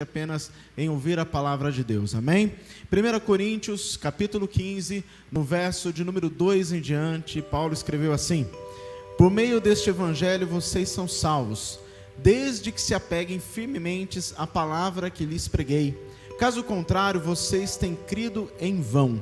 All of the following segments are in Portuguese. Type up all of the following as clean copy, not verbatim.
apenas em ouvir a palavra de Deus, amém? 1 Coríntios, capítulo 15, no verso de número 2 em diante, Paulo escreveu assim: por meio deste evangelho vocês são salvos, desde que se apeguem firmemente à palavra que lhes preguei. Caso contrário, vocês têm crido em vão.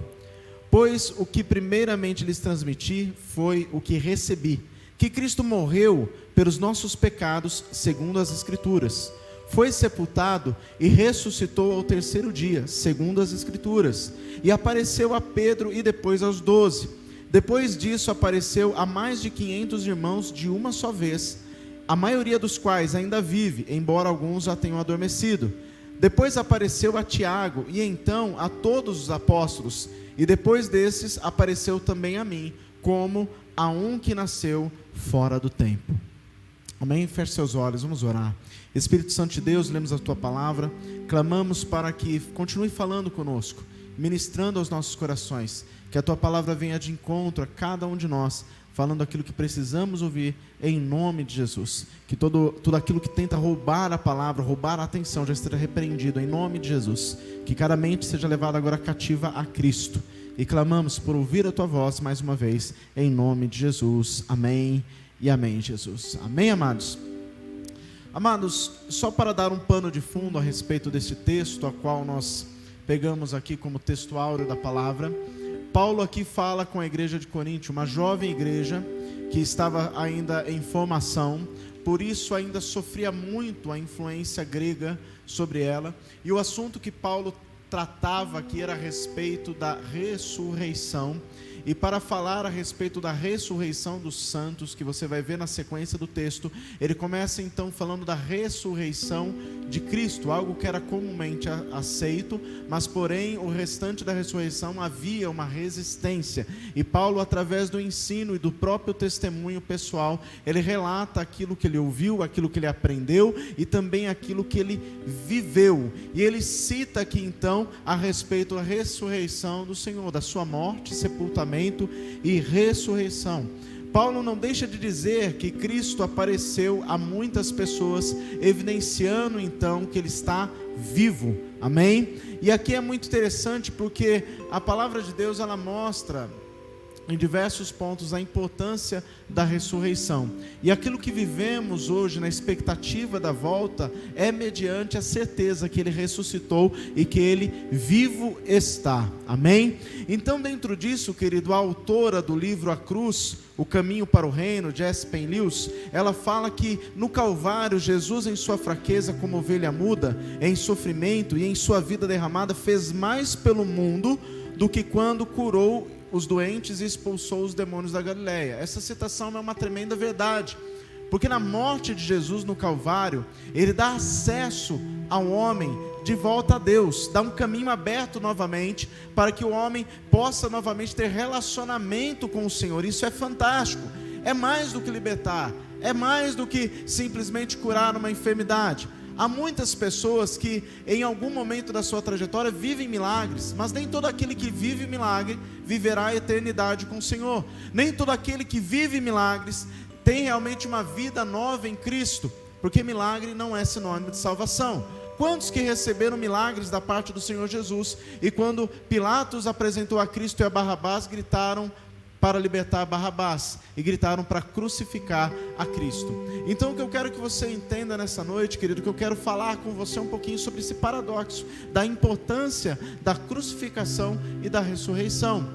Pois o que primeiramente lhes transmiti foi o que recebi, que Cristo morreu pelos nossos pecados, segundo as Escrituras. Foi sepultado e ressuscitou ao terceiro dia, segundo as Escrituras, e apareceu a Pedro e depois aos 12. Depois disso apareceu a mais de 500 irmãos de uma só vez, a maioria dos quais ainda vive, embora alguns já tenham adormecido. Depois apareceu a Tiago e então a todos os apóstolos, e depois desses apareceu também a mim, como a um que nasceu fora do tempo. Amém? Feche seus olhos, vamos orar. Espírito Santo de Deus, lemos a Tua palavra, clamamos para que continue falando conosco, ministrando aos nossos corações, que a Tua palavra venha de encontro a cada um de nós, falando aquilo que precisamos ouvir, em nome de Jesus. Que tudo aquilo que tenta roubar a palavra, roubar a atenção, já esteja repreendido, em nome de Jesus. Que cada mente seja levada agora cativa a Cristo. E clamamos por ouvir a Tua voz mais uma vez, em nome de Jesus. Amém e amém, Jesus. Amém, amados? Amados, só para dar um pano de fundo a respeito desse texto, a qual nós pegamos aqui como texto áureo da palavra, Paulo aqui fala com a igreja de Corinto, uma jovem igreja que estava ainda em formação, por isso ainda sofria muito a influência grega sobre ela, e o assunto que Paulo tratava aqui era a respeito da ressurreição. E para falar a respeito da ressurreição dos santos, que você vai ver na sequência do texto, ele começa então falando da ressurreição de Cristo, algo que era comumente aceito, mas porém o restante da ressurreição havia uma resistência. E Paulo, através do ensino e do próprio testemunho pessoal, ele relata aquilo que ele ouviu, aquilo que ele aprendeu e também aquilo que ele viveu. E ele cita aqui então a respeito da ressurreição do Senhor, da sua morte, sepultamento e ressurreição. Paulo não deixa de dizer que Cristo apareceu a muitas pessoas, evidenciando então que ele está vivo, amém? E aqui é muito interessante porque a palavra de Deus ela mostra em diversos pontos a importância da ressurreição, e aquilo que vivemos hoje na expectativa da volta é mediante a certeza que ele ressuscitou e que ele vivo está, amém? Então, dentro disso, querido, a autora do livro A Cruz, O Caminho para o Reino, Jessie Lewis, ela fala que no Calvário, Jesus em sua fraqueza como ovelha muda, em sofrimento e em sua vida derramada, fez mais pelo mundo do que quando curou os doentes e expulsou os demônios da Galileia. Essa citação é uma tremenda verdade, porque na morte de Jesus no Calvário, ele dá acesso ao homem de volta a Deus, dá um caminho aberto novamente, para que o homem possa novamente ter relacionamento com o Senhor. Isso é fantástico, é mais do que libertar, é mais do que simplesmente curar uma enfermidade. Há muitas pessoas que em algum momento da sua trajetória vivem milagres, mas nem todo aquele que vive milagre viverá a eternidade com o Senhor. Nem todo aquele que vive milagres tem realmente uma vida nova em Cristo, porque milagre não é sinônimo de salvação. Quantos que receberam milagres da parte do Senhor Jesus, e quando Pilatos apresentou a Cristo e a Barrabás, gritaram para libertar Barrabás e gritaram para crucificar a Cristo. Então o que eu quero que você entenda nessa noite, querido, que eu quero falar com você um pouquinho sobre esse paradoxo da importância da crucificação e da ressurreição.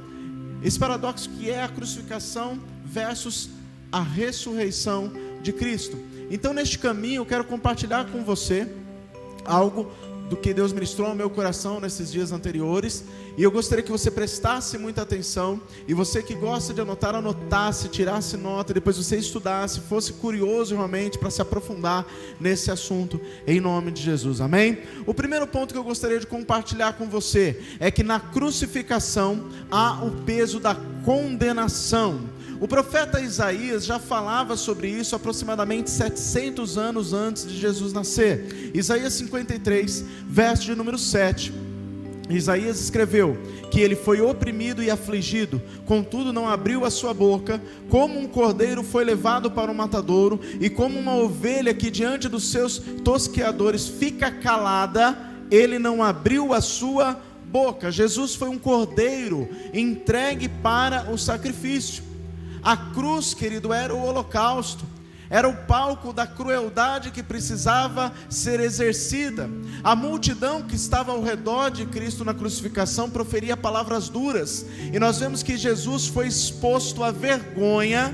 Esse paradoxo que é a crucificação versus a ressurreição de Cristo. Então, neste caminho eu quero compartilhar com você algo do que Deus ministrou ao meu coração nesses dias anteriores, e eu gostaria que você prestasse muita atenção, e você que gosta de anotar, anotasse, tirasse nota, depois você estudasse, fosse curioso realmente para se aprofundar nesse assunto, em nome de Jesus, amém? O primeiro ponto que eu gostaria de compartilhar com você é que na crucificação há o peso da condenação. O profeta Isaías já falava sobre isso aproximadamente 700 anos antes de Jesus nascer. Isaías 53, verso de número 7. Isaías escreveu que ele foi oprimido e afligido, contudo não abriu a sua boca. Como um cordeiro foi levado para o matadouro, e como uma ovelha que diante dos seus tosqueadores fica calada, ele não abriu a sua boca. Jesus foi um cordeiro entregue para o sacrifício. A cruz, querido, era o holocausto. Era o palco da crueldade que precisava ser exercida. A multidão que estava ao redor de Cristo na crucificação proferia palavras duras. E nós vemos que Jesus foi exposto à vergonha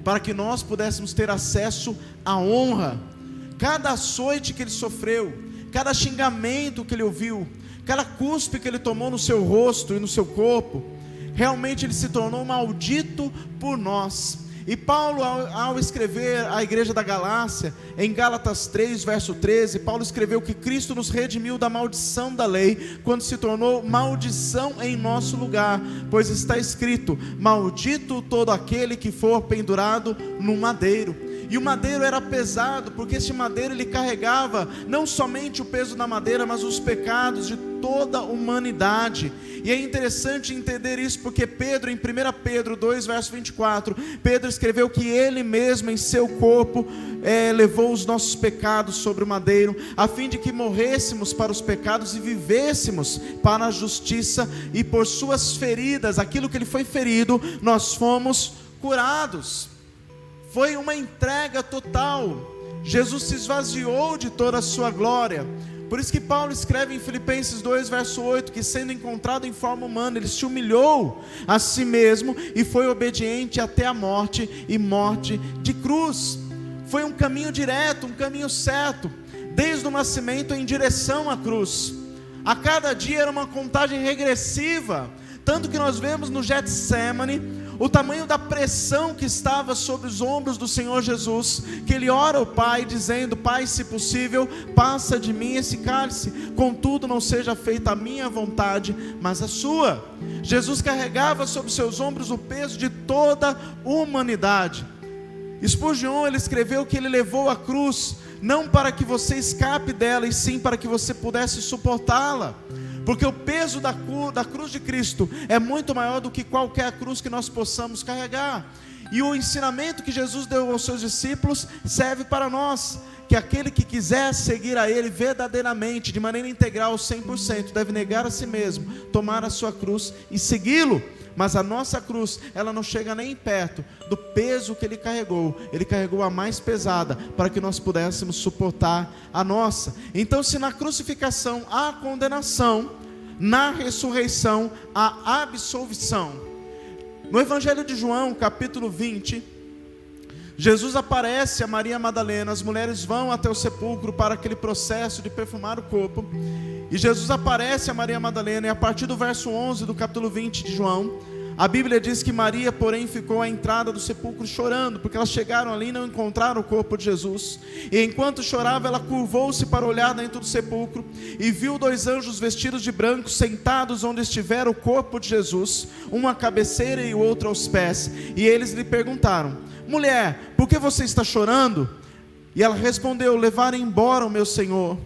para que nós pudéssemos ter acesso à honra. Cada açoite que ele sofreu, cada xingamento que ele ouviu, cada cuspe que ele tomou no seu rosto e no seu corpo, realmente ele se tornou maldito por nós. E Paulo, ao escrever à igreja da Galácia, em Gálatas 3, verso 13, Paulo escreveu que Cristo nos redimiu da maldição da lei, quando se tornou maldição em nosso lugar, pois está escrito: maldito todo aquele que for pendurado no madeiro. E o madeiro era pesado, porque este madeiro ele carregava não somente o peso da madeira, mas os pecados de toda a humanidade. E é interessante entender isso, porque Pedro, em 1 Pedro 2, verso 24, Pedro escreveu que ele mesmo em seu corpo levou os nossos pecados sobre o madeiro, a fim de que morrêssemos para os pecados e vivêssemos para a justiça, e por suas feridas, aquilo que ele foi ferido, nós fomos curados. Foi uma entrega total. Jesus se esvaziou de toda a sua glória. Por isso que Paulo escreve em Filipenses 2, verso 8, que sendo encontrado em forma humana, ele se humilhou a si mesmo e foi obediente até a morte, e morte de cruz. Foi um caminho direto, um caminho certo, desde o nascimento em direção à cruz. A cada dia era uma contagem regressiva, tanto que nós vemos no Getsemane o tamanho da pressão que estava sobre os ombros do Senhor Jesus, que ele ora ao Pai dizendo: Pai, se possível, passa de mim esse cálice, contudo não seja feita a minha vontade, mas a sua. Jesus carregava sobre seus ombros o peso de toda a humanidade. Spurgeon, ele escreveu que ele levou a cruz, não para que você escape dela, e sim para que você pudesse suportá-la. Porque o peso da cruz de Cristo é muito maior do que qualquer cruz que nós possamos carregar. E o ensinamento que Jesus deu aos seus discípulos serve para nós, que aquele que quiser seguir a Ele verdadeiramente, de maneira integral, 100%, deve negar a si mesmo, tomar a sua cruz e segui-lo. Mas a nossa cruz, ela não chega nem perto do peso que Ele carregou a mais pesada, para que nós pudéssemos suportar a nossa. Então, se na crucificação há condenação, na ressurreição há absolvição. No Evangelho de João, capítulo 20, Jesus aparece a Maria Madalena, as mulheres vão até o sepulcro para aquele processo de perfumar o corpo, e Jesus aparece a Maria Madalena, e a partir do verso 11 do capítulo 20 de João, a Bíblia diz que Maria, porém, ficou à entrada do sepulcro chorando, porque elas chegaram ali e não encontraram o corpo de Jesus. E enquanto chorava, ela curvou-se para olhar dentro do sepulcro, e viu 2 anjos vestidos de branco, sentados onde estivera o corpo de Jesus, um à cabeceira e o outro aos pés. E eles lhe perguntaram: mulher, por que você está chorando? E ela respondeu: levaram embora o meu Senhor,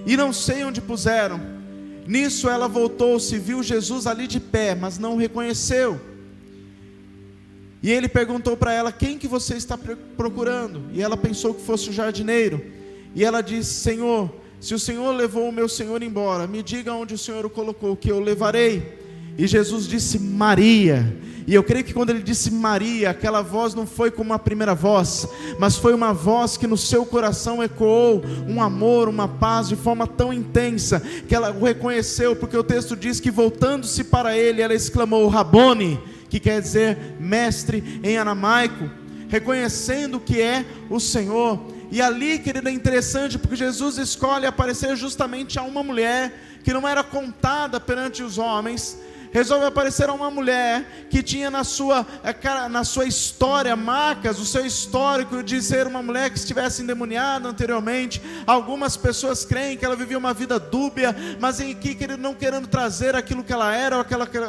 e não sei onde puseram. Nisso ela voltou-se e viu Jesus ali de pé, mas não o reconheceu. E ele perguntou para ela: quem que você está procurando? E ela pensou que fosse o jardineiro. E ela disse: Senhor, se o Senhor levou o meu Senhor embora, me diga onde o Senhor o colocou, que eu o levarei. E Jesus disse: Maria. E eu creio que quando ele disse Maria, aquela voz não foi como a primeira voz, mas foi uma voz que no seu coração ecoou um amor, uma paz de forma tão intensa, que ela o reconheceu, porque o texto diz que voltando-se para ele, ela exclamou Rabone, que quer dizer mestre em aramaico, reconhecendo que é o Senhor. E ali, querida, é interessante, porque Jesus escolhe aparecer justamente a uma mulher que não era contada perante os homens. Resolve aparecer a uma mulher que tinha na sua história marcas, o seu histórico de ser uma mulher que estivesse endemoniada anteriormente. Algumas pessoas creem que ela vivia uma vida dúbia, mas em que não querendo trazer aquilo que ela era, ou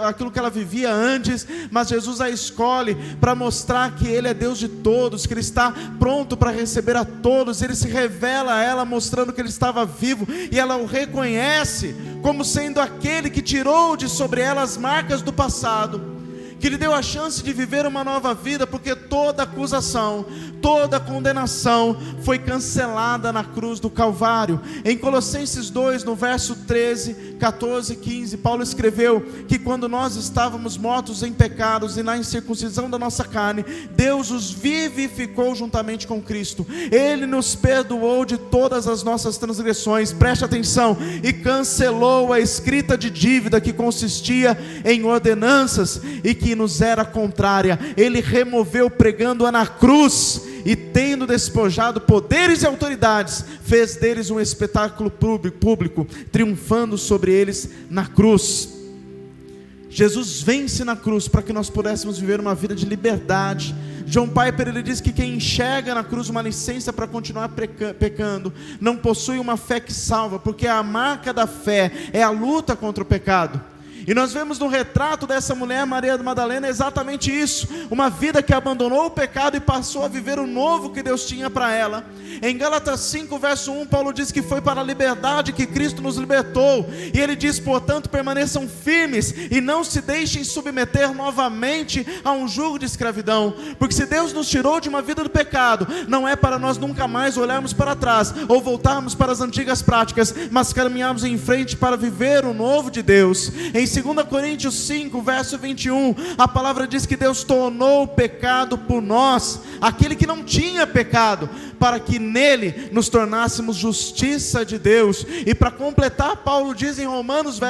aquilo que ela vivia antes. Mas Jesus a escolhe para mostrar que Ele é Deus de todos, que Ele está pronto para receber a todos. Ele se revela a ela mostrando que Ele estava vivo, e ela o reconhece como sendo aquele que tirou de sobre ela as marcas do passado, que lhe deu a chance de viver uma nova vida, porque toda acusação, toda condenação foi cancelada na cruz do Calvário. Em Colossenses 2, no verso 13, 14 e 15, Paulo escreveu que quando nós estávamos mortos em pecados e na incircuncisão da nossa carne, Deus os vivificou juntamente com Cristo. Ele nos perdoou de todas as nossas transgressões, preste atenção, e cancelou a escrita de dívida que consistia em ordenanças e que nos era contrária. Ele removeu, pregando-a na cruz, e tendo despojado poderes e autoridades, fez deles um espetáculo público, triunfando sobre eles na cruz. Jesus vence na cruz para que nós pudéssemos viver uma vida de liberdade. John Piper, ele diz que quem enxerga na cruz uma licença para continuar pecando, não possui uma fé que salva, porque a marca da fé é a luta contra o pecado. E nós vemos no retrato dessa mulher, Maria Madalena, exatamente isso, uma vida que abandonou o pecado e passou a viver o novo que Deus tinha para ela. Em Gálatas 5, verso 1, Paulo diz que foi para a liberdade que Cristo nos libertou, e ele diz: portanto permaneçam firmes, e não se deixem submeter novamente a um jugo de escravidão, porque se Deus nos tirou de uma vida do pecado, não é para nós nunca mais olharmos para trás, ou voltarmos para as antigas práticas, mas caminharmos em frente para viver o novo de Deus. Em 2 Coríntios 5, verso 21, a palavra diz que Deus tornou o pecado por nós, aquele que não tinha pecado, para que nele nos tornássemos justiça de Deus. E para completar, Paulo diz em Romanos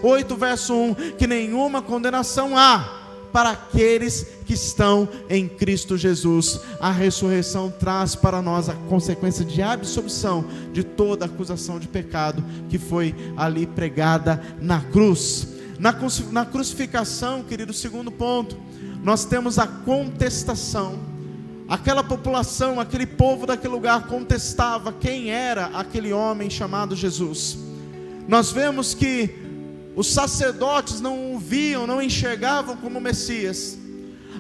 8, verso 1, que nenhuma condenação há para aqueles que estão em Cristo Jesus. A ressurreição traz para nós a consequência de absolvição de toda acusação de pecado que foi ali pregada na cruz. Na crucificação, querido, segundo ponto, nós temos a contestação. Aquela população, aquele povo daquele lugar contestava quem era aquele homem chamado Jesus. Nós vemos que os sacerdotes não o viam, não enxergavam como Messias.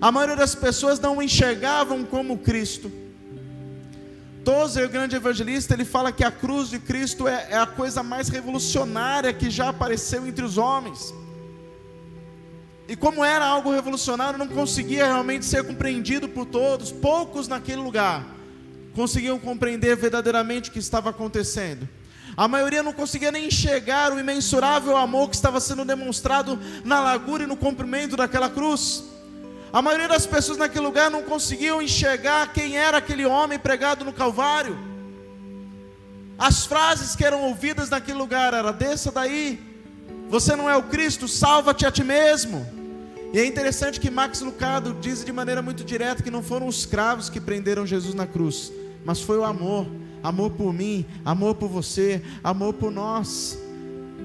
A maioria das pessoas não o enxergavam como Cristo. Tozer, o grande evangelista, ele fala que a cruz de Cristo é a coisa mais revolucionária que já apareceu entre os homens. E como era algo revolucionário, não conseguia realmente ser compreendido por todos. Poucos naquele lugar conseguiam compreender verdadeiramente o que estava acontecendo. A maioria não conseguia nem enxergar o imensurável amor que estava sendo demonstrado na largura e no comprimento daquela cruz. A maioria das pessoas naquele lugar não conseguiam enxergar quem era aquele homem pregado no Calvário. As frases que eram ouvidas naquele lugar eram: desça daí, você não é o Cristo, salva-te a ti mesmo. E é interessante que Max Lucado diz de maneira muito direta que não foram os cravos que prenderam Jesus na cruz, mas foi o amor. Amor por mim, amor por você, amor por nós.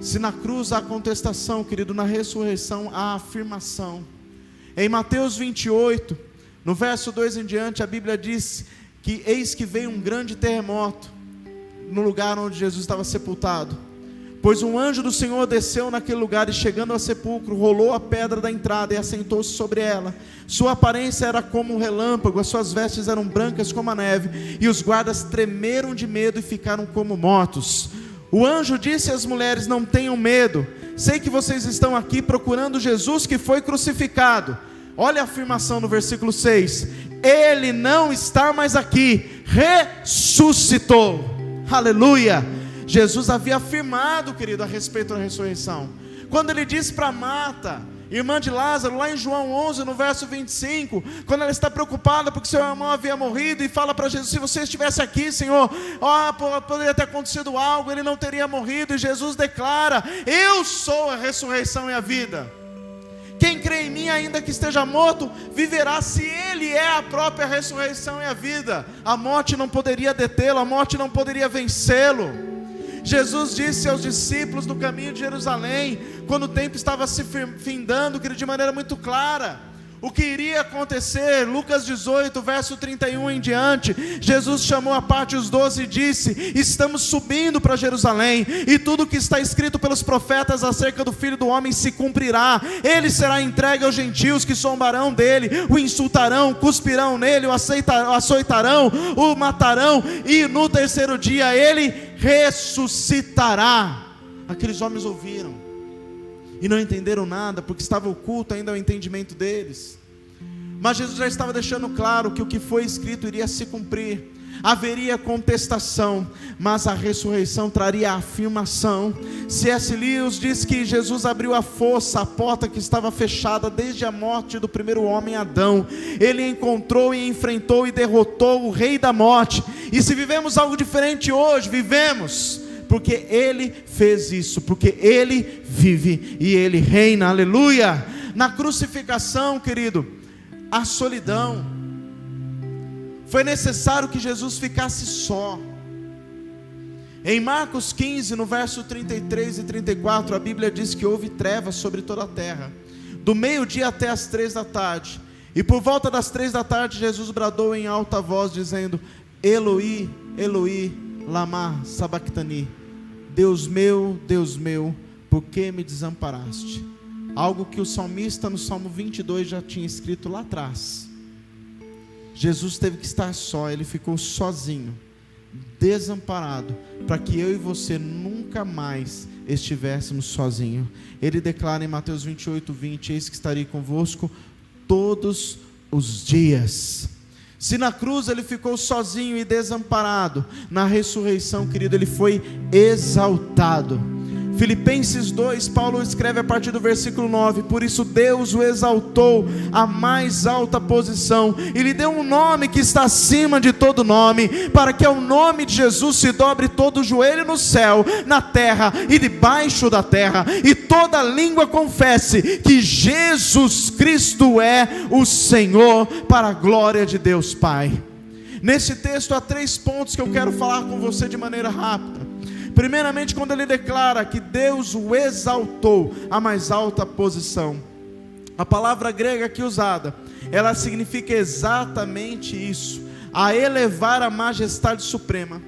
Se na cruz há contestação, querido, na ressurreição há afirmação. Em Mateus 28, no verso 2 em diante, a Bíblia diz que eis que veio um grande terremoto no lugar onde Jesus estava sepultado. Pois um anjo do Senhor desceu naquele lugar e, chegando ao sepulcro, rolou a pedra da entrada e assentou-se sobre ela. Sua aparência era como um relâmpago, as suas vestes eram brancas como a neve, e os guardas tremeram de medo e ficaram como mortos. O anjo disse às mulheres: não tenham medo, sei que vocês estão aqui procurando Jesus que foi crucificado. Olha a afirmação no versículo 6: ele não está mais aqui, ressuscitou. Aleluia! Jesus havia afirmado, querido, a respeito da ressurreição. Quando ele disse para Marta, irmã de Lázaro, lá em João 11, no verso 25, quando ela está preocupada porque seu irmão havia morrido, e fala para Jesus: se você estivesse aqui, Senhor, poderia ter acontecido algo, ele não teria morrido. E Jesus declara: eu sou a ressurreição e a vida. Quem crê em mim, ainda que esteja morto, viverá. Se ele é a própria ressurreição e a vida, a morte não poderia detê-lo, a morte não poderia vencê-lo. Jesus disse aos discípulos no caminho de Jerusalém, quando o tempo estava se findando, de maneira muito clara, o que iria acontecer. Lucas 18, verso 31 em diante, Jesus chamou à parte os 12 e disse: estamos subindo para Jerusalém, e tudo o que está escrito pelos profetas acerca do Filho do Homem se cumprirá. Ele será entregue aos gentios, que zombarão dele, o insultarão, cuspirão nele, o açoitarão, o matarão, e no terceiro dia ele ressuscitará. Aqueles homens ouviram e não entenderam nada, porque estava oculto ainda o entendimento deles. Mas Jesus já estava deixando claro que o que foi escrito iria se cumprir. Haveria contestação, mas a ressurreição traria a afirmação. C.S. Lewis diz que Jesus abriu a força, a porta que estava fechada desde a morte do primeiro homem Adão. Ele encontrou e enfrentou e derrotou o rei da morte. E se vivemos algo diferente hoje, vivemos porque Ele fez isso, porque Ele vive e Ele reina, aleluia. Na crucificação, querido, a solidão, foi necessário que Jesus ficasse só. Em Marcos 15, no verso 33 e 34, a Bíblia diz que houve trevas sobre toda a terra, do meio-dia até as 3 da tarde, e por volta das 3 da tarde, Jesus bradou em alta voz, dizendo: Eloi, Eloi, lama sabachthani, Deus meu, por que me desamparaste? Algo que o salmista no Salmo 22 já tinha escrito lá atrás. Jesus teve que estar só, Ele ficou sozinho, desamparado, para que eu e você nunca mais estivéssemos sozinhos. Ele declara em Mateus 28:20: eis que estarei convosco todos os dias. Se na cruz Ele ficou sozinho e desamparado, na ressurreição, querido, Ele foi exaltado. Filipenses 2, Paulo escreve a partir do versículo 9: por isso Deus o exaltou à mais alta posição, e lhe deu um nome que está acima de todo nome, para que ao nome de Jesus se dobre todo o joelho no céu, na terra e debaixo da terra, e toda língua confesse que Jesus Cristo é o Senhor, para a glória de Deus Pai. Nesse texto há 3 pontos que eu quero falar com você de maneira rápida. Primeiramente, quando ele declara que Deus o exaltou à mais alta posição, a palavra grega aqui usada, ela significa exatamente isso: a elevar a majestade suprema,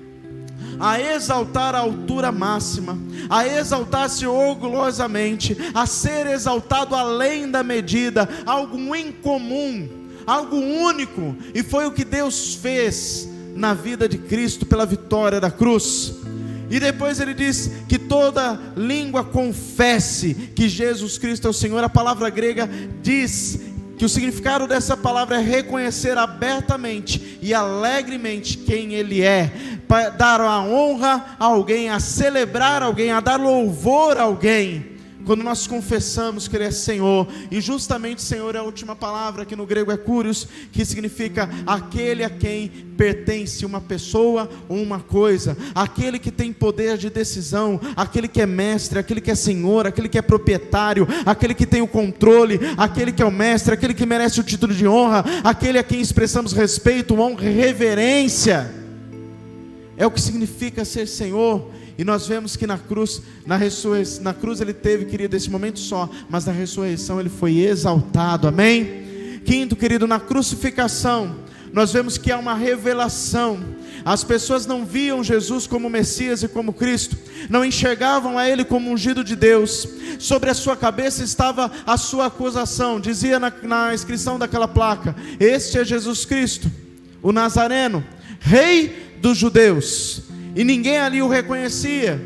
a exaltar a altura máxima, a exaltar-se orgulhosamente, a ser exaltado além da medida, algo incomum, algo único. E foi o que Deus fez na vida de Cristo pela vitória da cruz. E depois ele diz que toda língua confesse que Jesus Cristo é o Senhor. A palavra grega diz que o significado dessa palavra é reconhecer abertamente e alegremente quem Ele é, para dar a honra a alguém, a celebrar alguém, a dar louvor a alguém. Quando nós confessamos que Ele é Senhor, e justamente Senhor é a última palavra, que no grego é kurios, que significa aquele a quem pertence uma pessoa ou uma coisa, aquele que tem poder de decisão, aquele que é mestre, aquele que é Senhor, aquele que é proprietário, aquele que tem o controle, aquele que é o mestre, aquele que merece o título de honra, aquele a quem expressamos respeito, honra e reverência. É o que significa ser Senhor. E nós vemos que na cruz Ele teve, querido, esse momento só, mas na ressurreição Ele foi exaltado, amém? Quinto, querido, na crucificação, nós vemos que há uma revelação. As pessoas não viam Jesus como Messias e como Cristo, não enxergavam a Ele como ungido de Deus. Sobre a sua cabeça estava a sua acusação, dizia na inscrição daquela placa: este é Jesus Cristo, o Nazareno, Rei dos Judeus. E ninguém ali o reconhecia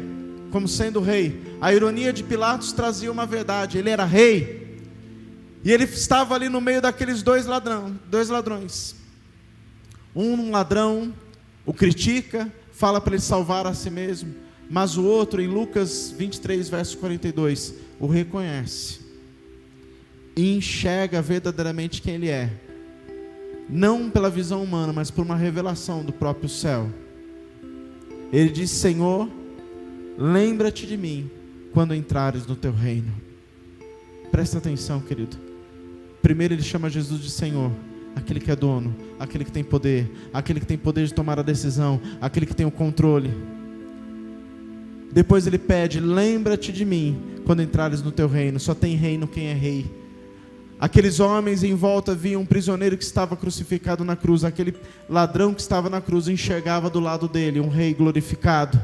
como sendo rei. A ironia de Pilatos trazia uma verdade: ele era rei. E ele estava ali no meio daqueles dois ladrões. Um ladrão o critica, fala para ele salvar a si mesmo, mas o outro, em Lucas 23, verso 42, o reconhece e enxerga verdadeiramente quem ele é, não pela visão humana, mas por uma revelação do próprio céu. Ele diz: Senhor, lembra-te de mim quando entrares no teu reino. Presta atenção, querido. Primeiro ele chama Jesus de Senhor, aquele que é dono, aquele que tem poder de tomar a decisão, aquele que tem o controle. Depois ele pede: lembra-te de mim quando entrares no teu reino. Só tem reino quem é rei. Aqueles homens em volta viam um prisioneiro que estava crucificado na cruz. Aquele ladrão que estava na cruz enxergava do lado dele um rei glorificado.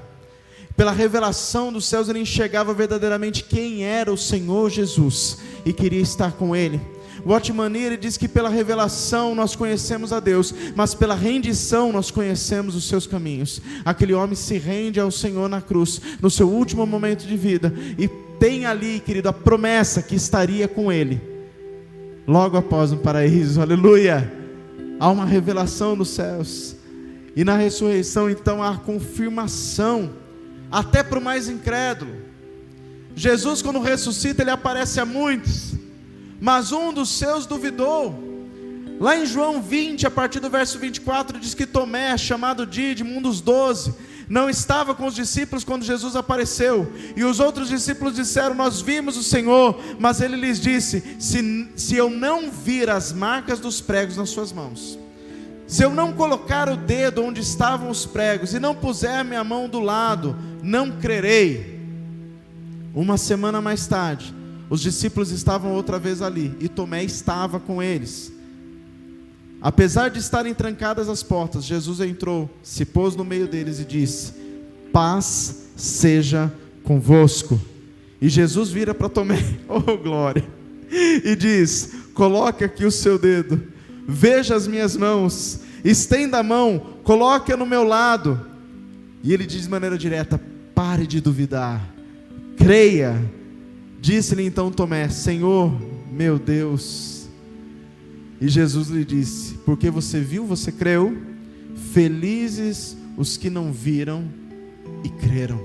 Pela revelação dos céus ele enxergava verdadeiramente quem era o Senhor Jesus e queria estar com Ele. Watchman Nee, ele diz que pela revelação nós conhecemos a Deus, mas pela rendição nós conhecemos os seus caminhos. Aquele homem se rende ao Senhor na cruz, no seu último momento de vida, e tem ali, querido, a promessa que estaria com ele logo após um paraíso. Aleluia! Há uma revelação nos céus, e na ressurreição então há confirmação, até para o mais incrédulo. Jesus, quando ressuscita, ele aparece a muitos, mas um dos seus duvidou. Lá em João 20, a partir do verso 24, diz que Tomé, chamado Dídimo, um dos 12, não estava com os discípulos quando Jesus apareceu, e os outros discípulos disseram: nós vimos o Senhor. Mas ele lhes disse: se eu não vir as marcas dos pregos nas suas mãos, se eu não colocar o dedo onde estavam os pregos, e não puser a minha mão do lado, não crerei. Uma semana mais tarde, os discípulos estavam outra vez ali, e Tomé estava com eles. Apesar de estarem trancadas as portas, Jesus entrou, se pôs no meio deles e disse: paz seja convosco. E Jesus vira para Tomé, oh glória, e diz: coloque aqui o seu dedo, veja as minhas mãos, estenda a mão, coloque-a no meu lado. E ele diz de maneira direta: pare de duvidar, creia. Disse-lhe então Tomé: Senhor, meu Deus. E Jesus lhe disse: porque você viu, você creu. Felizes os que não viram e creram.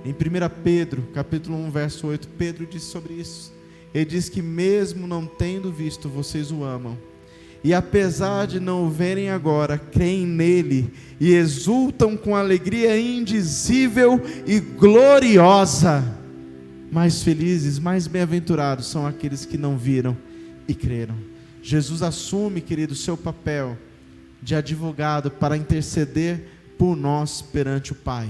Em 1 Pedro, capítulo 1, verso 8, Pedro diz sobre isso. Ele diz que mesmo não tendo visto, vocês o amam. E apesar de não o verem agora, creem nele e exultam com alegria indizível e gloriosa. Mais felizes, mais bem-aventurados são aqueles que não viram e creram. Jesus assume, querido, o seu papel de advogado para interceder por nós perante o Pai.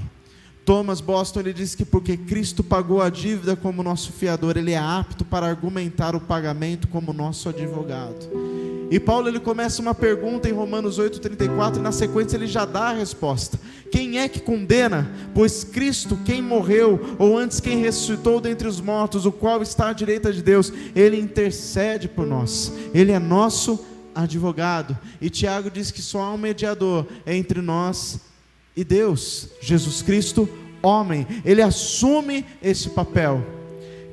Thomas Boston, ele diz que porque Cristo pagou a dívida como nosso fiador, ele é apto para argumentar o pagamento como nosso advogado. E Paulo, ele começa uma pergunta em Romanos 8,34, e na sequência ele já dá a resposta: quem é que condena? Pois Cristo, quem morreu, ou antes quem ressuscitou dentre os mortos, o qual está à direita de Deus, ele intercede por nós, ele é nosso advogado. E Tiago diz que só há um mediador entre nós e Deus, Jesus Cristo, homem. Ele assume esse papel.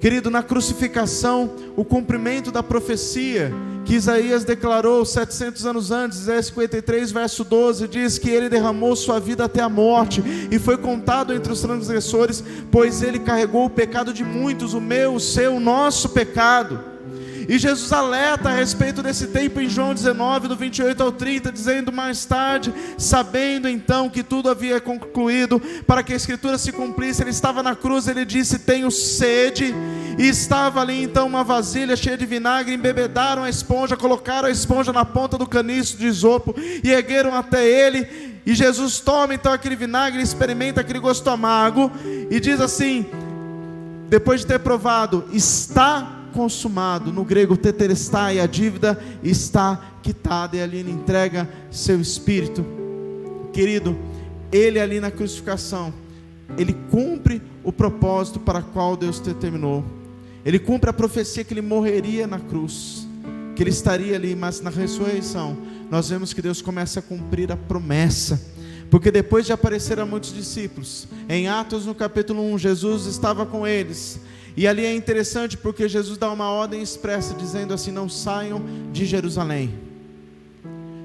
Querido, na crucificação, o cumprimento da profecia que Isaías declarou 700 anos antes, Isaías 53, verso 12, diz que ele derramou sua vida até a morte, e foi contado entre os transgressores, pois ele carregou o pecado de muitos, o meu, o seu, o nosso pecado. E Jesus alerta a respeito desse tempo em João 19, do 28 ao 30, dizendo: mais tarde, sabendo então que tudo havia concluído, para que a Escritura se cumprisse, ele estava na cruz, ele disse: tenho sede. E estava ali então uma vasilha cheia de vinagre, embebedaram a esponja, colocaram a esponja na ponta do caniço de isopo, e ergueram até ele. E Jesus toma então aquele vinagre, experimenta aquele gosto amargo, e diz assim, depois de ter provado: está consumado. No grego tetelestai, a dívida está quitada, e ali ele entrega seu espírito. Querido, ele ali na crucificação, ele cumpre o propósito para o qual Deus determinou. Ele cumpre a profecia que ele morreria na cruz, que ele estaria ali, mas na ressurreição nós vemos que Deus começa a cumprir a promessa. Porque depois de aparecer a muitos discípulos, em Atos no capítulo 1, Jesus estava com eles. E ali é interessante porque Jesus dá uma ordem expressa, dizendo assim: não saiam de Jerusalém,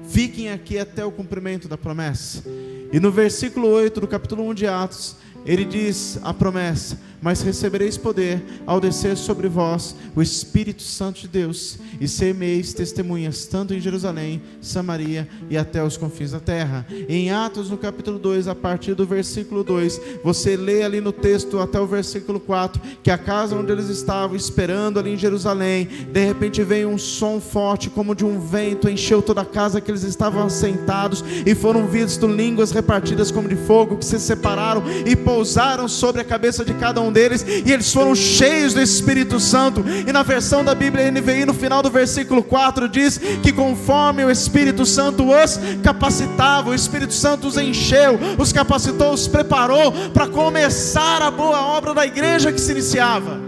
fiquem aqui até o cumprimento da promessa. E no versículo 8 do capítulo 1 de Atos, ele diz a promessa: mas recebereis poder ao descer sobre vós o Espírito Santo de Deus, e ser-me-eis testemunhas tanto em Jerusalém, Samaria e até os confins da terra. Em Atos no capítulo 2, a partir do versículo 2, você lê ali no texto até o versículo 4, que a casa onde eles estavam esperando ali em Jerusalém, de repente veio um som forte como de um vento, encheu toda a casa que eles estavam assentados, e foram vistas línguas repartidas como de fogo, que se separaram e pousaram sobre a cabeça de cada um deles, e eles foram cheios do Espírito Santo. E na versão da Bíblia NVI, no final do versículo 4, diz que conforme o Espírito Santo os capacitava, o Espírito Santo os encheu, os capacitou, os preparou para começar a boa obra da igreja que se iniciava.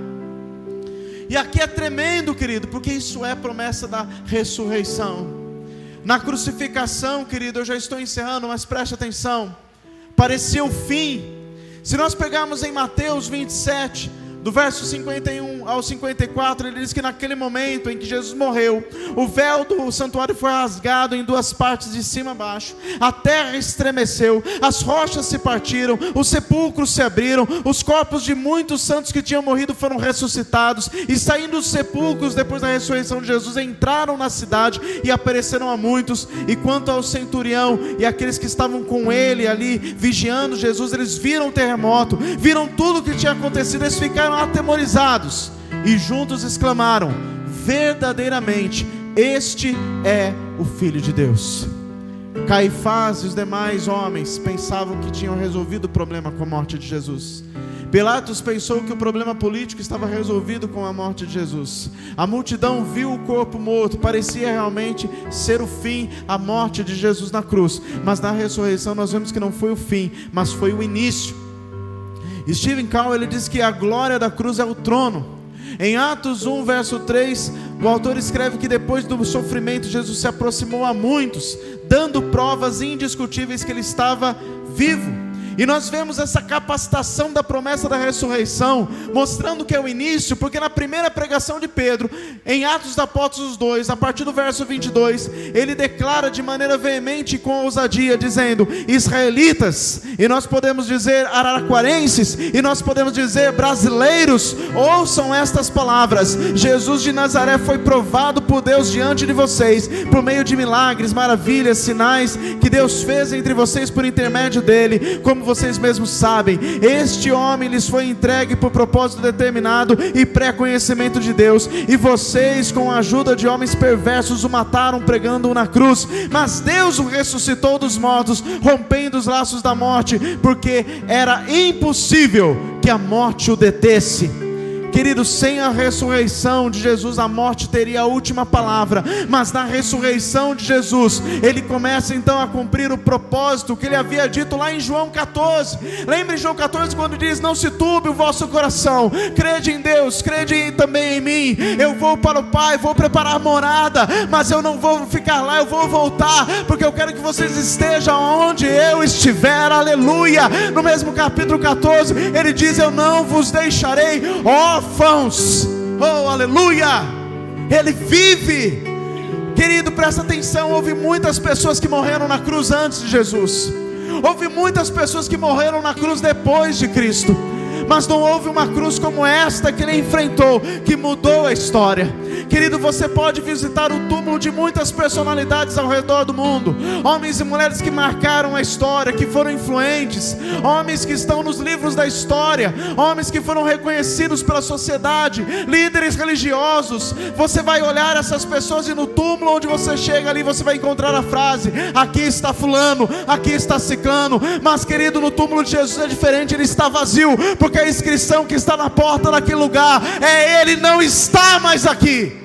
E aqui é tremendo, querido, porque isso é promessa da ressurreição. Na crucificação, querido, eu já estou encerrando, mas preste atenção, parecia o fim. Se nós pegarmos em Mateus 27, do verso 51 ao 54, ele diz que naquele momento em que Jesus morreu, o véu do santuário foi rasgado em duas partes, de cima a baixo, a terra estremeceu, as rochas se partiram, os sepulcros se abriram, os corpos de muitos santos que tinham morrido foram ressuscitados, e saindo dos sepulcros depois da ressurreição de Jesus, entraram na cidade e apareceram a muitos. E quanto ao centurião e aqueles que estavam com ele ali, vigiando Jesus, eles viram o terremoto, viram tudo o que tinha acontecido, eles ficaram atemorizados e juntos exclamaram: verdadeiramente este é o Filho de Deus. Caifás e os demais homens pensavam que tinham resolvido o problema com a morte de Jesus. Pilatos pensou que o problema político estava resolvido com a morte de Jesus. A multidão viu o corpo morto, parecia realmente ser o fim, a morte de Jesus na cruz. Mas na ressurreição nós vemos que não foi o fim, mas foi o início. Stephen Cowell, ele diz que a glória da cruz é o trono. Em Atos 1, verso 3, o autor escreve que depois do sofrimento, Jesus se aproximou a muitos, dando provas indiscutíveis que ele estava vivo. E nós vemos essa capacitação da promessa da ressurreição, mostrando que é o início, porque na primeira pregação de Pedro, em Atos dos Apóstolos 2, a partir do verso 22, ele declara de maneira veemente e com ousadia, dizendo: israelitas, e nós podemos dizer araraquarenses, e nós podemos dizer brasileiros, ouçam estas palavras: Jesus de Nazaré foi provado por Deus diante de vocês, por meio de milagres, maravilhas, sinais, que Deus fez entre vocês por intermédio dele, como vocês mesmos sabem. Este homem lhes foi entregue por propósito determinado e pré-conhecimento de Deus, e vocês, com a ajuda de homens perversos, o mataram pregando-o na cruz. Mas Deus o ressuscitou dos mortos, rompendo os laços da morte, porque era impossível que a morte o detesse. Querido, sem a ressurreição de Jesus, a morte teria a última palavra. Mas na ressurreição de Jesus, ele começa então a cumprir o propósito que ele havia dito lá em João 14. Lembre João 14 quando diz: não se turbe o vosso coração, crede em Deus, crede também em mim. Eu vou para o Pai, vou preparar morada, mas eu não vou ficar lá, eu vou voltar, porque eu quero que vocês estejam onde eu estiver. Aleluia. No mesmo capítulo 14, ele diz: eu não vos deixarei órfãos. Oh, aleluia. Ele vive. Querido, presta atenção, houve muitas pessoas que morreram na cruz antes de Jesus, houve muitas pessoas que morreram na cruz depois de Cristo, mas não houve uma cruz como esta que ele enfrentou, que mudou a história. Querido, você pode visitar o túmulo de muitas personalidades ao redor do mundo, homens e mulheres que marcaram a história, que foram influentes, homens que estão nos livros da história, homens que foram reconhecidos pela sociedade, líderes religiosos. Você vai olhar essas pessoas e no túmulo onde você chega ali, você vai encontrar a frase: aqui está fulano, aqui está ciclano. Mas, querido, no túmulo de Jesus é diferente, ele está vazio, porque a inscrição que está na porta daquele lugar é: ele não está mais aqui.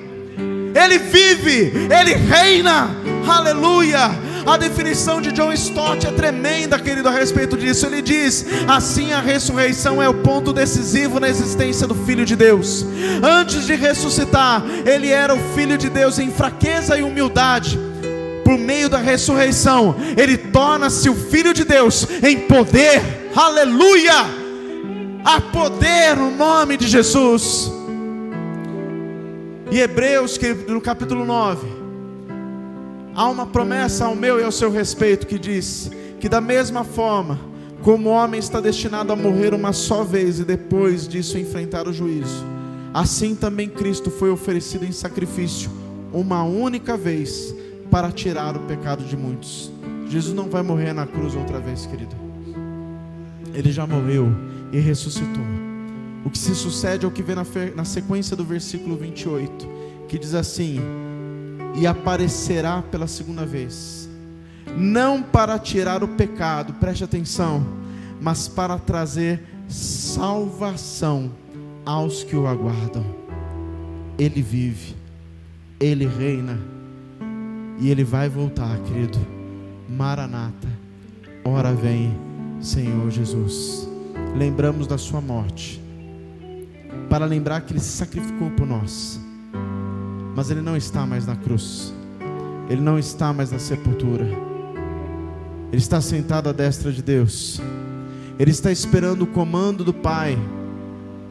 Ele vive, ele reina. Aleluia. A definição de John Stott é tremenda, querido, a respeito disso. Ele diz: assim, a ressurreição é o ponto decisivo na existência do Filho de Deus. Antes de ressuscitar, ele era o Filho de Deus em fraqueza e humildade. Por meio da ressurreição, ele torna-se o Filho de Deus em poder. Aleluia. Há poder no nome de Jesus. E Hebreus, no capítulo 9, há uma promessa ao meu e ao seu respeito, que diz que da mesma forma como o homem está destinado a morrer uma só vez e depois disso enfrentar o juízo, assim também Cristo foi oferecido em sacrifício uma única vez para tirar o pecado de muitos. Jesus não vai morrer na cruz outra vez, querido. Ele já morreu e ressuscitou. O que se sucede é o que vem na sequência do versículo 28, que diz assim: e aparecerá pela segunda vez, não para tirar o pecado, preste atenção, mas para trazer salvação aos que o aguardam. Ele vive, ele reina, e ele vai voltar, querido. Maranata, ora vem, Senhor Jesus. Lembramos da sua morte, para lembrar que Ele se sacrificou por nós. Mas Ele não está mais na cruz, Ele não está mais na sepultura, Ele está sentado à destra de Deus. Ele está esperando o comando do Pai,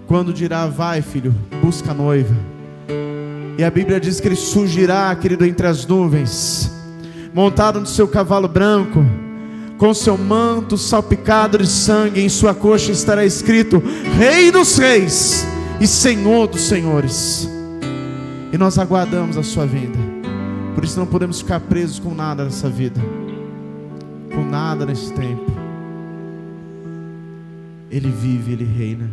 quando dirá: vai, filho, busca a noiva. E a Bíblia diz que Ele surgirá, querido, entre as nuvens, montado no seu cavalo branco, com seu manto salpicado de sangue. Em sua coxa estará escrito: Rei dos Reis e Senhor dos Senhores. E nós aguardamos a sua vinda. Por isso não podemos ficar presos com nada nessa vida, com nada nesse tempo. Ele vive, Ele reina.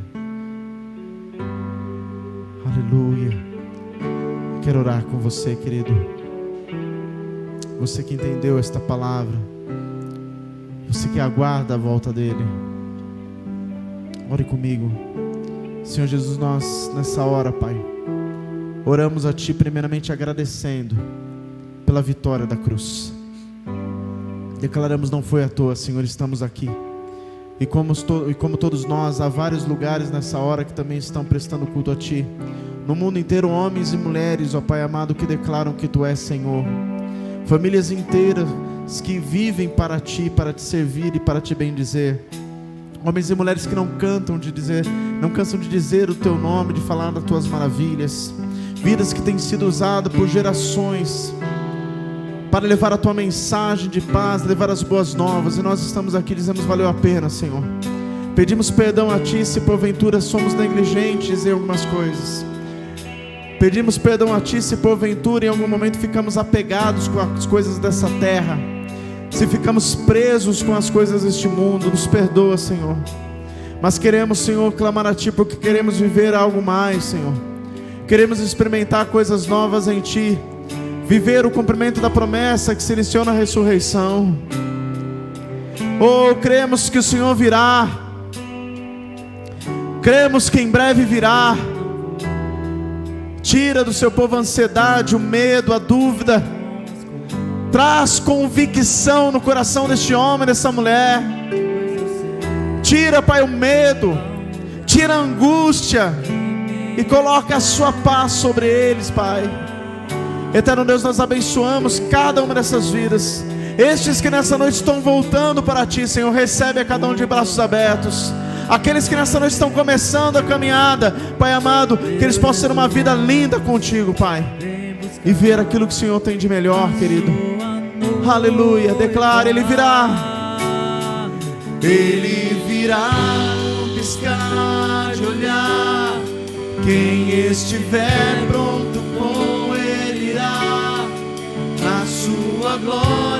Aleluia. Quero orar com você, querido. Você que entendeu esta palavra, você que aguarda a volta dEle, ore comigo. Senhor Jesus, nós nessa hora, Pai, oramos a Ti primeiramente agradecendo pela vitória da cruz. Declaramos: não foi à toa, Senhor, estamos aqui. E como todos nós, há vários lugares nessa hora que também estão prestando culto a Ti. No mundo inteiro, homens e mulheres, ó Pai amado, que declaram que Tu és Senhor. Famílias inteiras que vivem para Ti, para Te servir e para Te bendizer. Homens e mulheres que não cansam de dizer o Teu nome, de falar das Tuas maravilhas. Vidas que têm sido usadas por gerações para levar a Tua mensagem de paz, levar as boas novas. E nós estamos aqui dizendo: valeu a pena, Senhor. Pedimos perdão a Ti se porventura somos negligentes em algumas coisas. Pedimos perdão a Ti se porventura em algum momento ficamos apegados com as coisas dessa terra, se ficamos presos com as coisas deste mundo. Nos perdoa, Senhor. Mas queremos, Senhor, clamar a Ti, porque queremos viver algo mais, Senhor. Queremos experimentar coisas novas em Ti, viver o cumprimento da promessa que se iniciou na ressurreição. Oh, cremos que o Senhor virá, cremos que em breve virá. Tira do seu povo a ansiedade, o medo, a dúvida. Traz convicção no coração deste homem, dessa mulher. Tira, Pai, o medo, tira a angústia e coloca a sua paz sobre eles, Pai. Eterno Deus, nós abençoamos cada uma dessas vidas. Estes que nessa noite estão voltando para Ti, Senhor, recebe a cada um de braços abertos. Aqueles que nessa noite estão começando a caminhada, Pai amado, que eles possam ter uma vida linda contigo, Pai, e ver aquilo que o Senhor tem de melhor, querido. Aleluia. Declare: Ele virá. Ele virá no piscar de olhar. Quem estiver pronto com Ele irá, na sua glória